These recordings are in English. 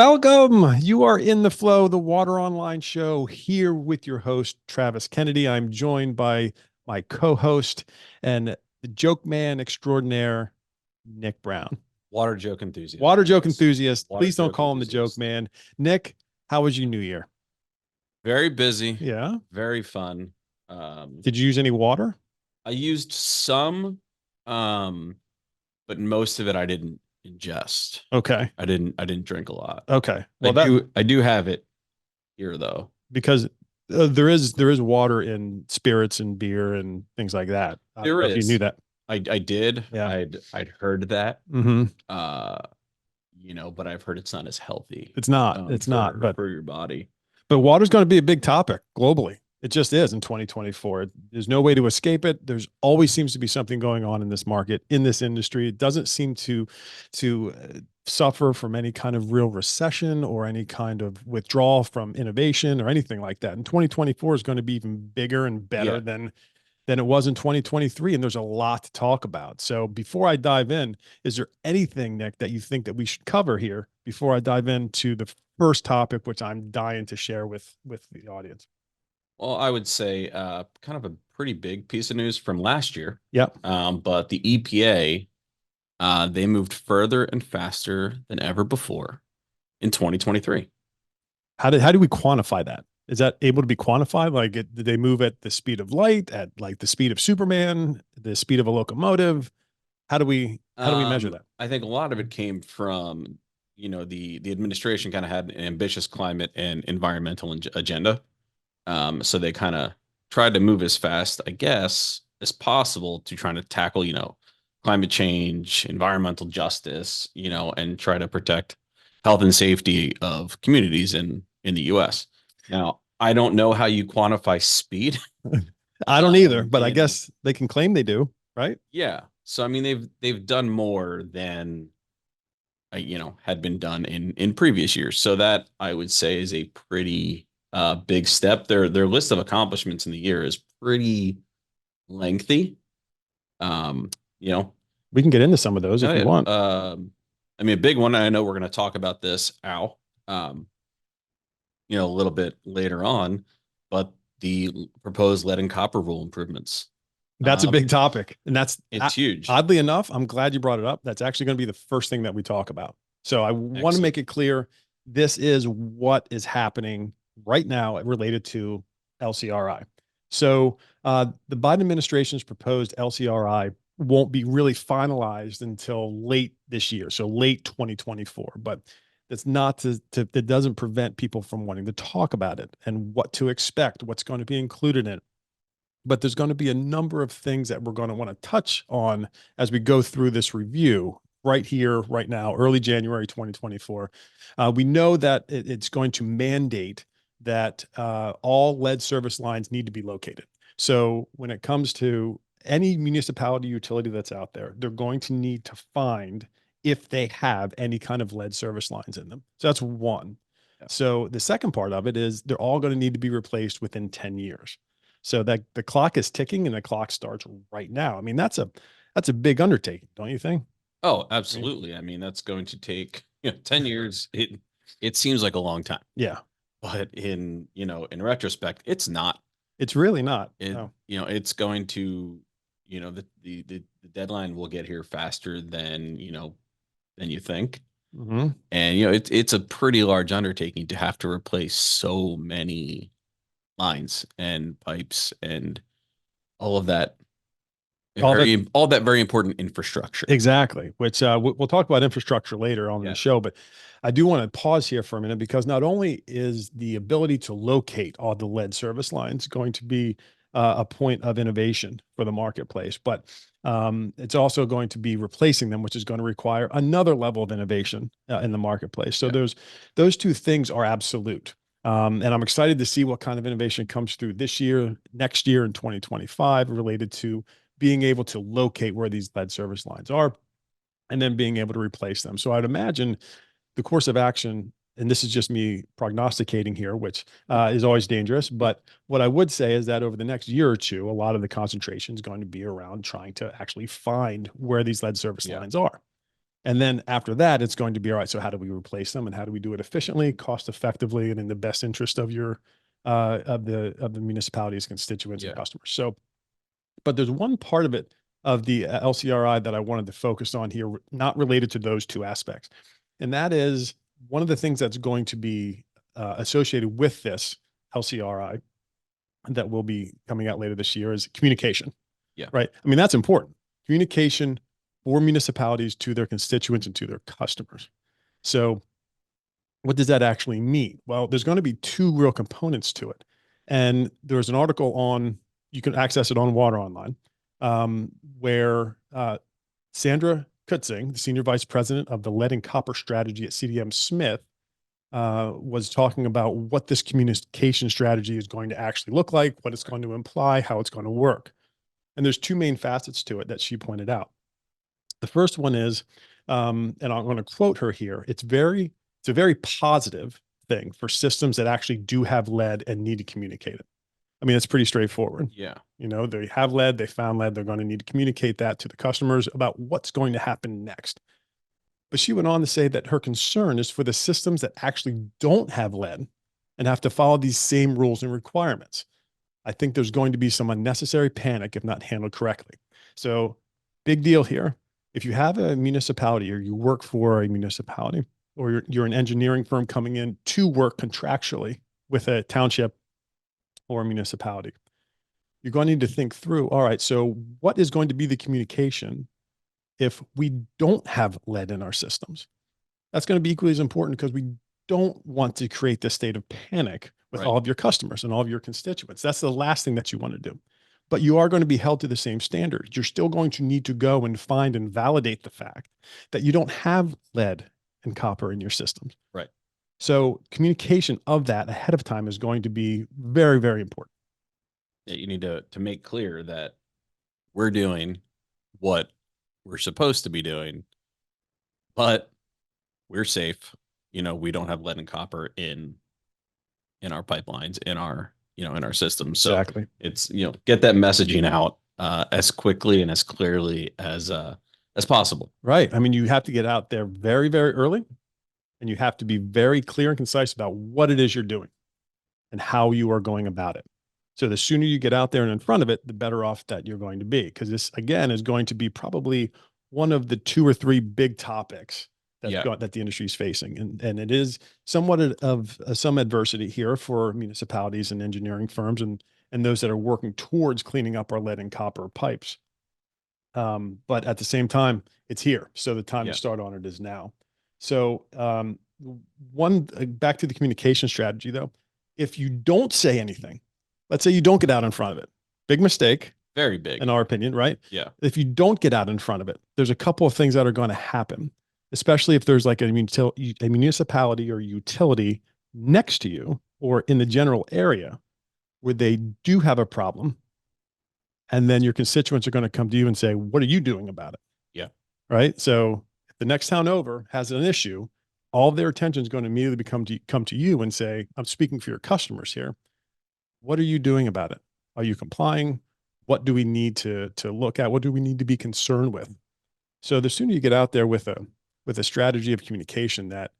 Welcome. You are in the flow, the Water Online Show, here with your host, Travis Kennedy. I'm joined by my co-host and the joke man extraordinaire, Nick Browne. Water joke enthusiast. Water joke enthusiast. Water Please don't joke call him the joke enthusiast. man. Nick, how was your New Year? Very busy, Yeah. very fun. Did you use any water? I used some, um, but most of it I didn't ingest. Okay. I didn't drink a lot. Okay. I Well, that do have it here though. because there is water in spirits and beer and things like that. I don't There know if you knew is. that. I did. Yeah. I'd heard that. Hmm. Uh, but I've heard it's not as healthy It's not. It's not. for your body. But water's going to be a big topic globally. It just is in 2024. There's no way to escape it. There's always seems to be something going on in this market, in this industry. It doesn't seem to suffer from any kind of real recession or any kind of withdrawal from innovation or anything like that. And 2024 is going to be even bigger and better Yeah. than it was in 2023. And there's a lot to talk about. So before I dive in, is there anything, Nick, that you think that we should cover here before I dive into the first topic, which I'm dying to share with the audience? Well, I would say kind of a pretty big piece of news from last year. Yep. But the EPA, they moved further and faster than ever before in 2023. How do we quantify that? Is that able to be quantified? Like, did they move at the speed of light, at like the speed of Superman, the speed of a locomotive? How do we measure that? I think a lot of it came from, the administration kind of had an ambitious climate and environmental agenda. So they kind of tried to move as fast, I guess, as possible to trying to tackle, climate change, environmental justice, and try to protect health and safety of communities in the US. Now, I don't know how you quantify speed. I don't either, but I In guess they can claim they do, right? Yeah. So I mean they've done more than had been done in previous years. So that I would say is a pretty big step. Their list of accomplishments in the year is pretty lengthy. Um, you know, We can get into some of those if you yeah, want. I mean a big one. I know we're going to talk about this, um, a little bit later on, but the proposed lead and copper rule improvements. That's a big topic. And It's huge. oddly enough, I'm glad you brought it up. That's actually going to be the first thing that we talk about. So I want to Excellent. make it clear. This is what is happening right now related to LCRI. So the Biden administration's proposed LCRI won't be really finalized until late this year. So late 2024, but that's not that doesn't prevent people from wanting to talk about it and what to expect, what's going to be included in it. But there's going to be a number of things that we're going to want to touch on as we go through this review right here, right now, early January 2024. We know that it's going to mandate that all lead service lines need to be located. So when it comes to any municipality utility that's out there, they're going to need to find if they have any kind of lead service lines in them. So that's one. Yeah. So the second part of it is they're all going to need to be replaced within 10 years. So that the clock is ticking and the clock starts right now. I mean, that's a big undertaking, don't you think? Oh, absolutely. I mean, that's going to take 10 years. It seems like a long time, Yeah, but in retrospect, it's not. it's really not. It No. it's going to, the deadline will get here faster than you think. Hmm. And it's a pretty large undertaking to have to replace so many lines and pipes and all of that All that all that very important infrastructure. exactly. Which we'll talk about infrastructure later on in the Yes. show, but I do want to pause here for a minute because not only is the ability to locate all the lead service lines going to be a point of innovation for the marketplace, but it's also going to be replacing them, which is going to require another level of innovation in the marketplace. So Yeah. those two things are absolute. And I'm excited to see what kind of innovation comes through this year, next year in 2025 related to being able to locate where these lead service lines are and then being able to replace them. So I'd imagine the course of action, and this is just me prognosticating here, which is always dangerous. But what I would say is that over the next year or two, a lot of the concentration is going to be around trying to actually find where these lead service Yeah. lines are. And then after that, it's going to be all right. So how do we replace them, and how do we do it efficiently, cost effectively, and in the best interest of your of the municipality's constituents and Yeah. customers. So, but there's one part of it of the LCRI that I wanted to focus on here, not related to those two aspects, and that is one of the things that's going to be associated with this LCRI that will be coming out later this year is communication. Yeah. Right. I mean, that's important. Communication for municipalities to their constituents and to their customers. So what does that actually mean? Well, there's going to be two real components to it. And there's an article on, you can access it on Water Online, where Sandra Kutzing, the Senior Vice President of the Lead and Copper Strategy at CDM Smith, was talking about what this communication strategy is going to actually look like, what it's going to imply, how it's going to work. And there's two main facets to it that she pointed out. The first one is, and I'm going to quote her here, it's a very positive thing for systems that actually do have lead and need to communicate it. I mean, it's pretty straightforward. Yeah. You know, they have lead, they found lead, they're going to need to communicate that to the customers about what's going to happen next. But she went on to say that her concern is for the systems that actually don't have lead and have to follow these same rules and requirements. I think there's going to be some unnecessary panic if not handled correctly. So, big deal here. If you have a municipality or you work for a municipality, or you're an engineering firm coming in to work contractually with a township or a municipality, you're going to need to think through, all right, so what is going to be the communication if we don't have lead in our systems? That's going to be equally as important, because we don't want to create this state of panic with all of your customers and all of your constituents. That's the last thing that you want to do. But you are going to be held to the same standards. You're still going to need to go and find and validate the fact that you don't have lead and copper in your systems. Right. So communication of that ahead of time is going to be very, very important. Yeah, you need to make clear that we're doing what we're supposed to be doing, but we're safe. You know, we don't have lead and copper in our pipelines, in our, you know, in our systems. So Exactly. it's, you know, get that messaging out as quickly and as clearly as possible. Right. I mean, you have to get out there very, very early, and you have to be very clear and concise about what it is you're doing and how you are going about it. So the sooner you get out there and in front of it, the better off that you're going to be. Because this, again, is going to be probably one of the two or three big topics that the industry is facing. And it is somewhat of some adversity here for municipalities and engineering firms and those that are working towards cleaning up our lead and copper pipes. But at the same time, it's here. So the time to start on it is now. So back to the communication strategy, though, if you don't say anything, let's say you don't get out in front of it, big mistake. Very big. In our opinion, right? Yeah. If you don't get out in front of it, there's a couple of things that are going to happen, especially if there's like a municipality or utility next to you or in the general area where they do have a problem. And then your constituents are going to come to you and say, what are you doing about it? Yeah. Right. So if the next town over has an issue, all of their attention is going to immediately come to you and say, I'm speaking for your customers here. What are you doing about it? Are you complying? What do we need to look at? What do we need to be concerned with? So the sooner you get out there with a strategy of communication that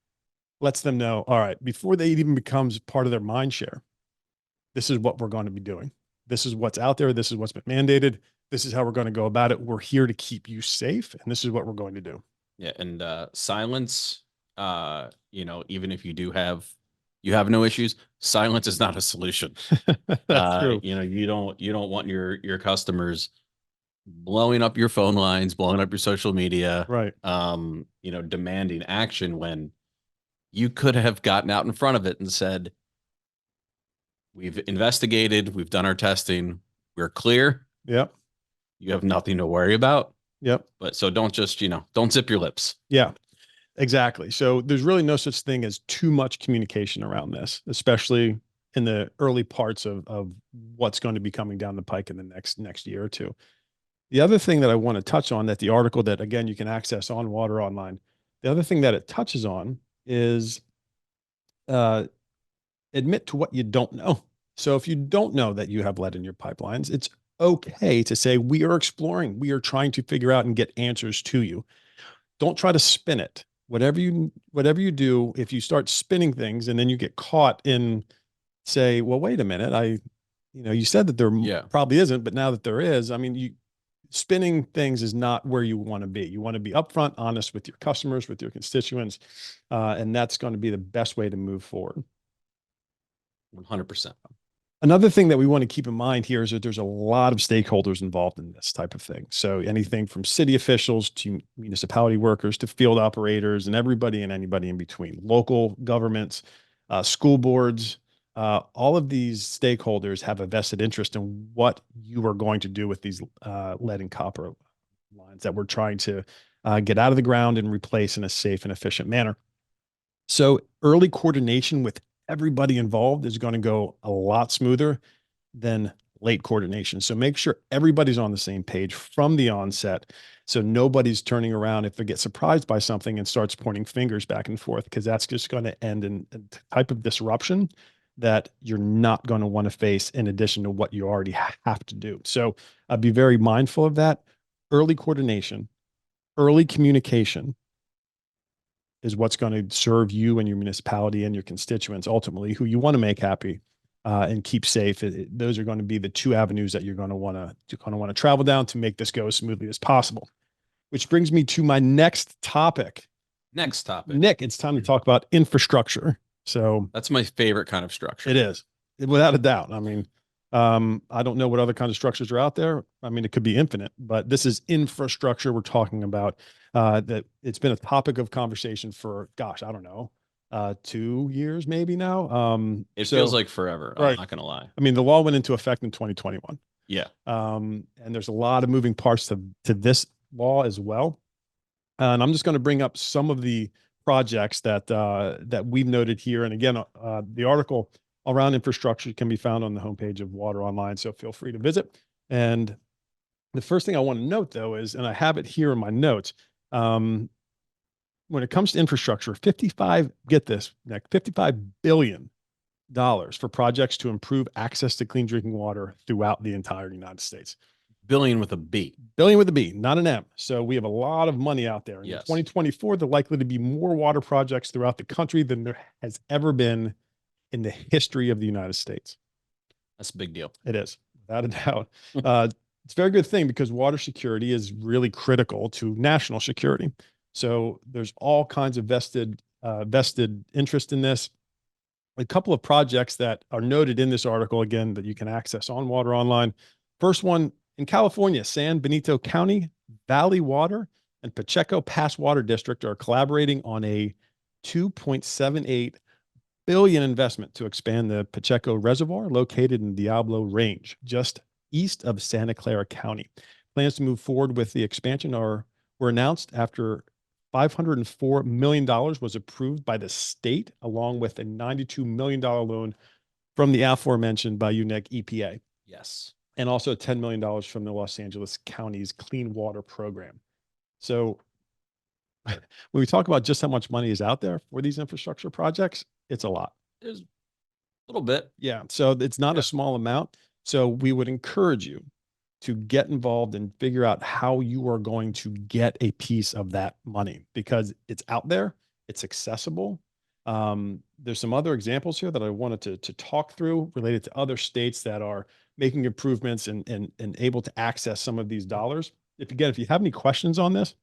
lets them know, all right, before they even becomes part of their mind share, this is what we're going to be doing. This is what's out there. This is what's been mandated. This is how we're going to go about it. We're here to keep you safe, and this is what we're going to do. Yeah, and silence. You know, even if you have no issues, silence is not a solution. That's true. You know, you don't want your customers blowing up your phone lines, blowing up your social media, Right. You know, demanding action when you could have gotten out in front of it and said, we've investigated, we've done our testing, we're clear. Yep. You have nothing to worry about. Yep. But so don't just, you know, don't zip your lips. Yeah, exactly. So there's really no such thing as too much communication around this, especially in the early parts of what's going to be coming down the pike in the next year or two. The other thing that I want to touch on, that the article that, again, you can access on Water Online, the other thing that it touches on is admit to what you don't know. So if you don't know that you have lead in your pipelines, it's okay to say, we are exploring, we are trying to figure out and get answers to you. don't try to spin it. Whatever you do, if you start spinning things and then you get caught in, say, well, wait a minute, you said that there Yeah. probably isn't, but now that there is, I mean, spinning things is not where you want to be. You want to be upfront, honest with your customers, with your constituents, and that's going to be the best way to move forward. 100%. Another thing that we want to keep in mind here is that there's a lot of stakeholders involved in this type of thing. So anything from city officials to municipality workers to field operators and everybody and anybody in between, local governments, school boards, all of these stakeholders have a vested interest in what you are going to do with these lead and copper lines that we're trying to get out of the ground and replace in a safe and efficient manner. So early coordination with everybody involved is going to go a lot smoother than late coordination. So make sure everybody's on the same page from the onset. So nobody's turning around if they get surprised by something and starts pointing fingers back and forth, because that's just going to end in a type of disruption that you're not going to want to face in addition to what you already have to do. So be very mindful of that. Early coordination, early communication is what's going to serve you and your municipality and your constituents, ultimately, who you want to make happy and keep safe. Those are going to be the two avenues that you're going to want to travel down to make this go as smoothly as possible. Which brings me to my next topic. Next topic. Nick, it's time to talk about infrastructure. So that's my favorite kind of structure. It is, without a doubt. I mean, I don't know what other kinds of structures are out there. I mean, it could be infinite, but this is infrastructure we're talking about. That it's been a topic of conversation for, gosh, I don't know, 2 years maybe now. It feels like forever. I'm not gonna lie. I mean, the law went into effect in 2021. Yeah. And there's a lot of moving parts to this law as well. And I'm just going to bring up some of the projects that we've noted here. And again, the article around infrastructure can be found on the homepage of Water Online, so feel free to visit. And the first thing I want to note, though, is, and I have it here in my notes, when it comes to infrastructure, get this, Nick, $55 billion for projects to improve access to clean drinking water throughout the entire United States. Billion with a B. Billion with a B, not an M. So we have a lot of money out there. Yes. In 2024, there are likely to be more water projects throughout the country than there has ever been in the history of the United States. That's a big deal. It is, without a doubt. It's a very good thing because water security is really critical to national security. So there's all kinds of vested interest in this. A couple of projects that are noted in this article, again, that you can access on Water Online. First one, in California, San Benito County, Valley Water, and Pacheco Pass Water District are collaborating on a $2.78 billion investment to expand the Pacheco Reservoir located in Diablo Range, just east of Santa Clara County. Plans to move forward with the expansion were announced after $504 million was approved by the state, along with a $92 million loan from the aforementioned by UNEC EPA. Yes. And also $10 million from the Los Angeles County's Clean Water Program. So when we talk about just how much money is out there for these infrastructure projects, it's a lot. There's a little bit. Yeah. So it's not a small amount. So we would encourage you to get involved and figure out how you are going to get a piece of that money, because it's out there, it's accessible. There's some other examples here that I wanted to talk through related to other states that are making improvements and able to access some of these dollars. If you have any questions on this,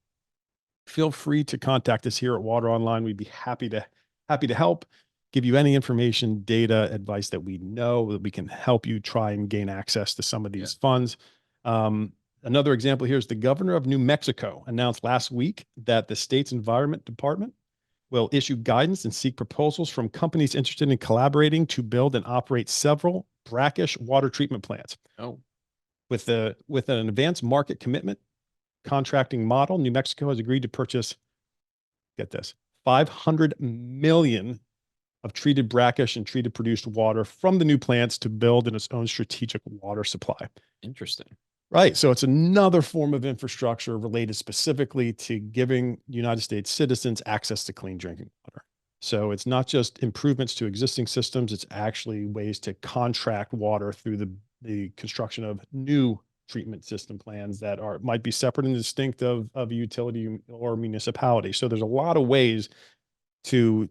feel free to contact us here at Water Online. We'd be happy to help, give you any information, data, advice that we know that we can help you try and gain access to some of these funds. Another example here is the governor of New Mexico announced last week that the state's environment department will issue guidance and seek proposals from companies interested in collaborating to build and operate several brackish water treatment plants. Oh. With an advanced market commitment contracting model, New Mexico has agreed to purchase, get this, 500 million of treated brackish and treated produced water from the new plants to build in its own strategic water supply. Interesting. Right. So it's another form of infrastructure related specifically to giving United States citizens access to clean drinking water. So it's not just improvements to existing systems, it's actually ways to contract water through the construction of new treatment system plans that might be separate and distinct of a utility or municipality. So there's a lot of ways to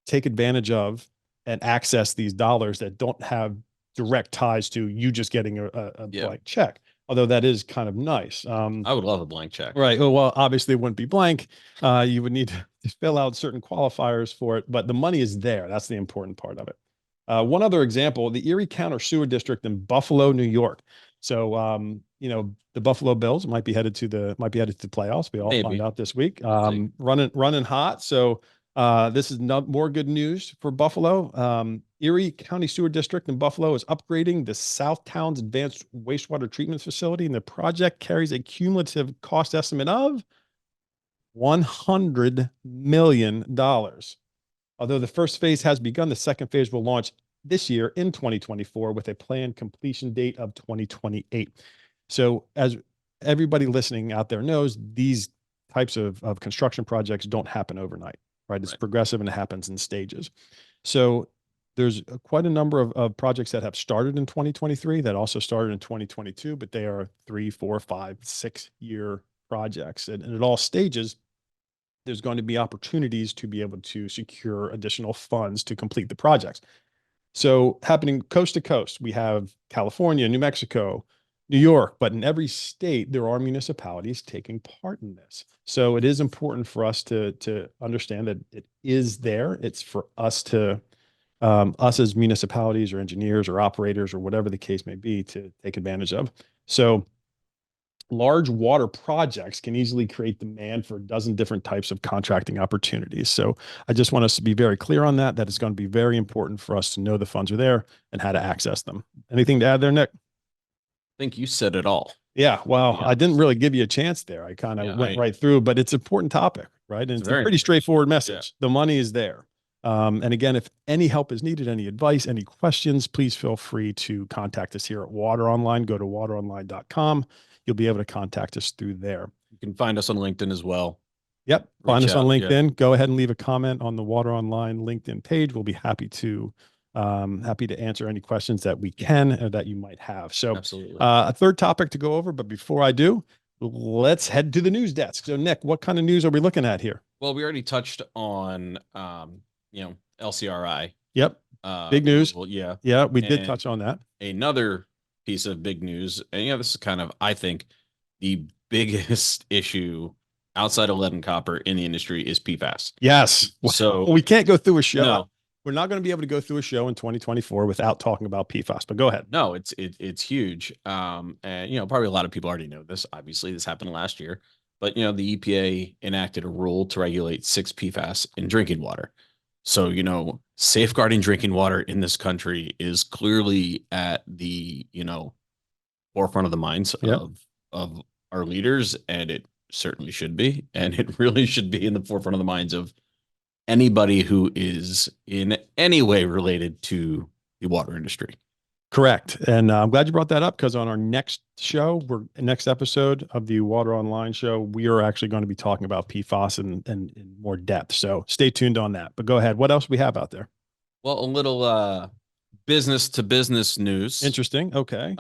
take advantage of and access these dollars that don't have direct ties to you just getting a Yeah. blank check. Although that is kind of nice. I would love a blank check. Right. Well, obviously it wouldn't be blank. You would need to fill out certain qualifiers for it, but the money is there. That's the important part of it. One other example, the Erie County Sewer District in Buffalo, New York. So, the Buffalo Bills might be headed to the playoffs. We all find Maybe. out this week. We'll see. Running hot. So, this is not more good news for Buffalo. Erie County Sewer District in Buffalo is upgrading the South Towns Advanced Wastewater Treatment Facility, and the project carries a cumulative cost estimate of $100 million. Although the first phase has begun, the second phase will launch this year in 2024 with a planned completion date of 2028. So as everybody listening out there knows, these types of construction projects don't happen overnight, right? It's progressive and it happens in stages. So there's quite a number of projects that have started in 2023 that also started in 2022, but they are 3, 4, 5, 6 year projects. And at all stages, there's going to be opportunities to be able to secure additional funds to complete the projects. So happening coast to coast, we have California, New Mexico, New York, but in every state, there are municipalities taking part in this. So it is important for us to understand that it is there. It's for us to, us as municipalities or engineers or operators or whatever the case may be, to take advantage of. So large water projects can easily create demand for a dozen different types of contracting opportunities. So I just want us to be very clear on that it's going to be very important for us to know the funds are there and how to access them. Anything to add there, Nick? I think you said it all. Yeah, well, I didn't really give you a chance there. I kind of went right through, but it's an important topic, right? And it's a pretty straightforward message. The money is there. And again, if any help is needed, any advice, any questions, please feel free to contact us here at Water Online. Go to wateronline.com. You'll be able to contact us through there. You can find us on LinkedIn as well. Yep. Find us on LinkedIn. Yeah. Go ahead and leave a comment on the Water Online LinkedIn page. We'll be happy to answer any questions that we can or that you might have. So absolutely. A third topic to go over, but before I do, let's head to the news desk. So Nick, what kind of news are we looking at here? Well, we already touched on, LCRI. Yep. Big news. Well, yeah. Yeah. We did touch on that. Another piece of big news, and this is kind of, I think, the biggest issue outside of lead and copper in the industry is PFAS. Yes. So we can't go through a show. No. We're not going to be able to go through a show in 2024 without talking about PFAS, but go ahead. No, it's huge. And probably a lot of people already know this. Obviously, this happened last year, but the EPA enacted a rule to regulate 6 PFAS in drinking water. So, safeguarding drinking water in this country is clearly at the, forefront of the minds of our leaders, and it certainly should be. And it really should be in the forefront of the minds of anybody who is in any way related to the water industry. Correct. And I'm glad you brought that up, because on our next episode of the Water Online show, we are actually going to be talking about PFAS in more depth. So stay tuned on that. But go ahead. What else we have out there? Well, a little business to business news. Interesting. Okay.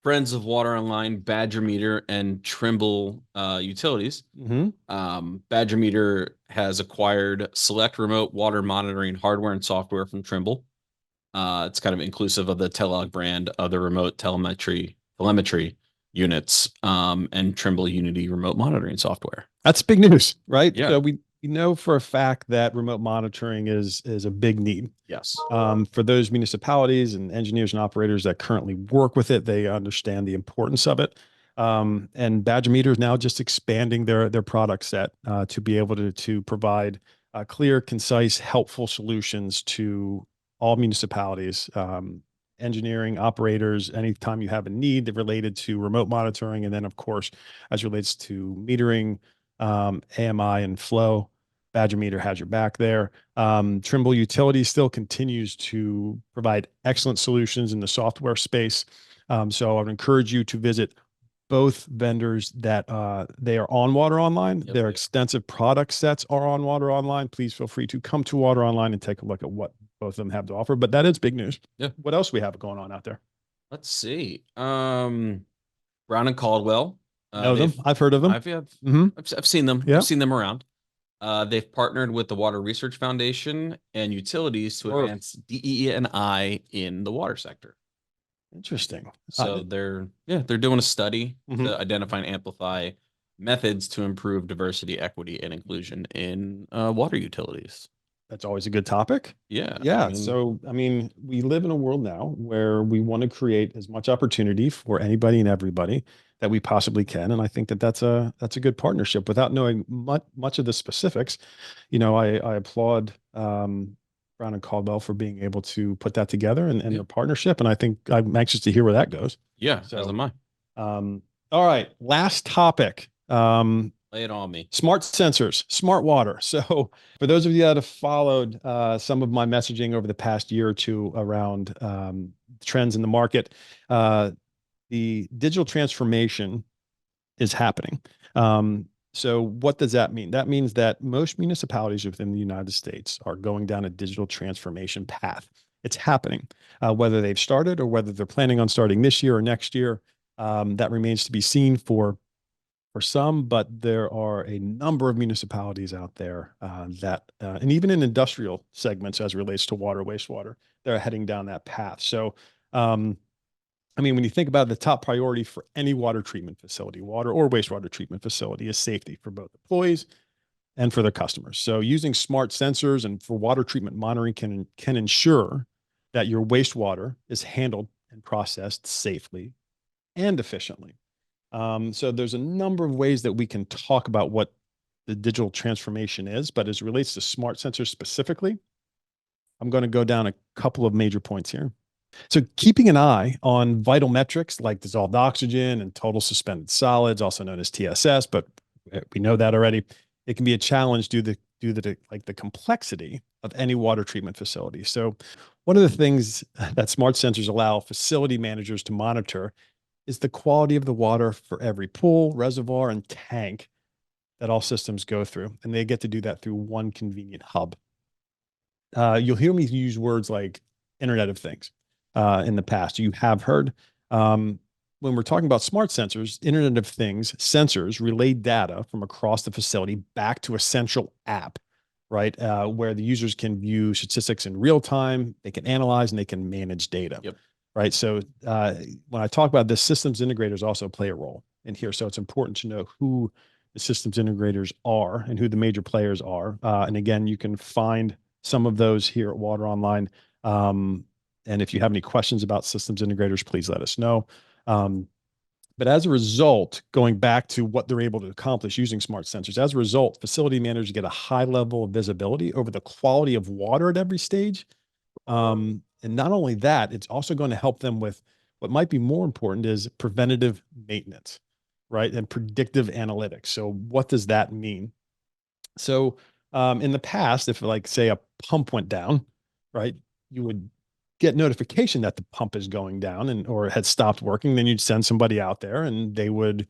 Friends of Water Online, Badger Meter, and Trimble Utilities. Badger Meter has acquired select remote water monitoring hardware and software from Trimble. It's kind of inclusive of the Telog brand, other remote telemetry units, and Trimble Unity remote monitoring software. That's big news, right? Yeah. So we know for a fact that remote monitoring is a big need. Yes. For those municipalities and engineers and operators that currently work with it, they understand the importance of it. And Badger Meter is now just expanding their product set to be able to provide clear, concise, helpful solutions to all municipalities, engineering, operators, anytime you have a need related to remote monitoring. And then, of course, as relates to metering, AMI and flow, Badger Meter has your back there. Trimble Utilities still continues to provide excellent solutions in the software space. So I would encourage you to visit both vendors that they are on Water Online. Their extensive product sets are on Water Online. Please feel free to come to Water Online and take a look at what both of them have to offer. But that is big news. Yeah. What else we have going on out there? Let's see. Brown and Caldwell. Know them. They've I've heard of them. I've yeah, Hmm. I've seen them. I've Yeah. seen them around. They've partnered with the Water Research Foundation and utilities to Or advance DEE and I in the water sector. interesting. So they're doing a study Mhm. to identify and amplify methods to improve diversity, equity, and inclusion in water utilities. That's always a good topic. Yeah, I Yeah. mean, So, I mean, we live in a world now where we want to create as much opportunity for anybody and everybody that we possibly can. And I think that that's a good partnership without knowing much of the specifics. I applaud Brown and Caldwell for being able to put that together and yeah, their partnership. And I think I'm anxious to hear where that goes. yeah, as So, am I. all right, last topic. Lay it on me. Smart sensors, smart water. So, for those of you that have followed some of my messaging over the past year or two around trends in the market, uh, the digital transformation is happening. So, what does that mean? That means that most municipalities within the United States are going down a digital transformation path. It's happening, whether they've started or whether they're planning on starting this year or next year. That remains to be seen for some, but there are a number of municipalities out there and even in industrial segments as it relates to water, wastewater, they're heading down that path. So, um, I mean, when you think about the top priority for any water treatment facility, water or wastewater treatment facility is safety for both employees and for their customers. So using smart sensors and for water treatment monitoring can ensure that your wastewater is handled and processed safely and efficiently. So there's a number of ways that we can talk about what the digital transformation is, but as it relates to smart sensors specifically, I'm going to go down a couple of major points here. So keeping an eye on vital metrics like dissolved oxygen and total suspended solids, also known as TSS, but we know that already. It can be a challenge due to the complexity of any water treatment facility. So one of the things that smart sensors allow facility managers to monitor is the quality of the water for every pool, reservoir, and tank that all systems go through. And they get to do that through one convenient hub. You'll hear me use words like Internet of Things in the past. You have heard. When we're talking about smart sensors, Internet of Things sensors relay data from across the facility back to a central app, right? Where the users can view statistics in real time, they can analyze and they can manage data, Yep. right? So when I talk about this, systems integrators also play a role in here. So it's important to know who the systems integrators are and who the major players are. And again, you can find some of those here at Water Online. And if you have any questions about systems integrators, please let us know. Um, but as a result, going back to what they're able to accomplish using smart sensors, as a result, facility managers get a high level of visibility over the quality of water at every stage. And not only that, it's also going to help them with what might be more important is preventative maintenance, right? And predictive analytics. So what does that mean? So in the past, if like say a pump went down, right, you would get notification that the pump is going down and or had stopped working. Then you'd send somebody out there and they would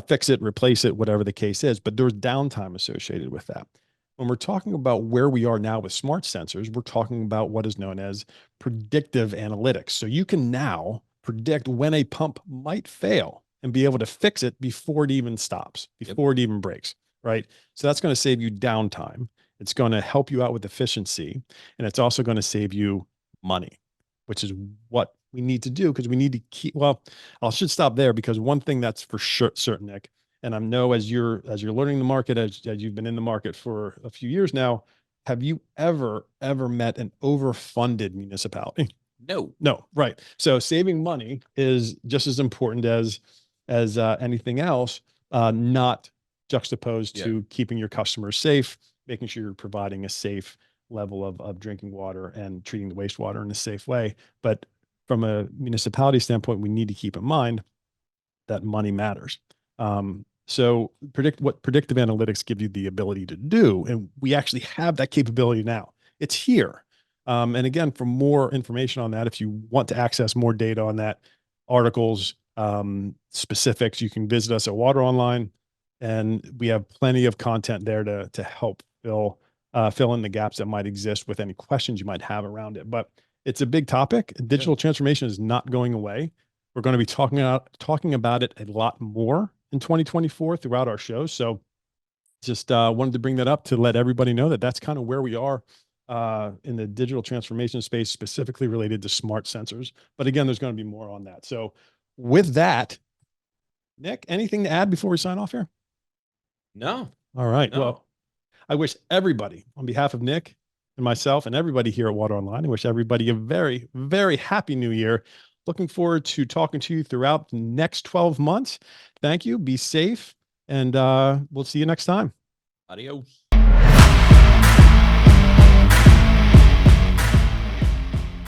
fix it, replace it, whatever the case is. But there was downtime associated with that. When we're talking about where we are now with smart sensors, we're talking about what is known as predictive analytics. So you can now predict when a pump might fail and be able to fix it before it even stops, Yep. before it even breaks, right? So that's going to save you downtime. It's going to help you out with efficiency. And it's also going to save you money, which is what we need to do because we need to keep, well, I should stop there because one thing that's for sure, certain, Nick, and I know as you're learning the market, as you've been in the market for a few years now, have you ever met an overfunded municipality? No. No, right. So saving money is just as important as anything else, not juxtaposed Yeah. to keeping your customers safe, making sure you're providing a safe level of drinking water and treating the wastewater in a safe way. But from a municipality standpoint, we need to keep in mind that money matters. So predictive analytics give you the ability to do, and we actually have that capability now. It's here. And again, for more information on that, if you want to access more data on that, articles, specifics, you can visit us at Water Online, and we have plenty of content there to help fill in the gaps that might exist with any questions you might have around it. But it's a big topic. Yeah. Digital transformation is not going away. We're going to be talking about it a lot more in 2024 throughout our show. So just wanted to bring that up to let everybody know that that's kind of where we are in the digital transformation space, specifically related to smart sensors. But again, there's going to be more on that. So with that, Nick, anything to add before we sign off here? No, All right. no. Well, I wish everybody, on behalf of Nick and myself and everybody here at Water Online, I wish everybody a very, very happy new year. Looking forward to talking to you throughout the next 12 months. Thank you. Be safe. And we'll see you next time. Adios.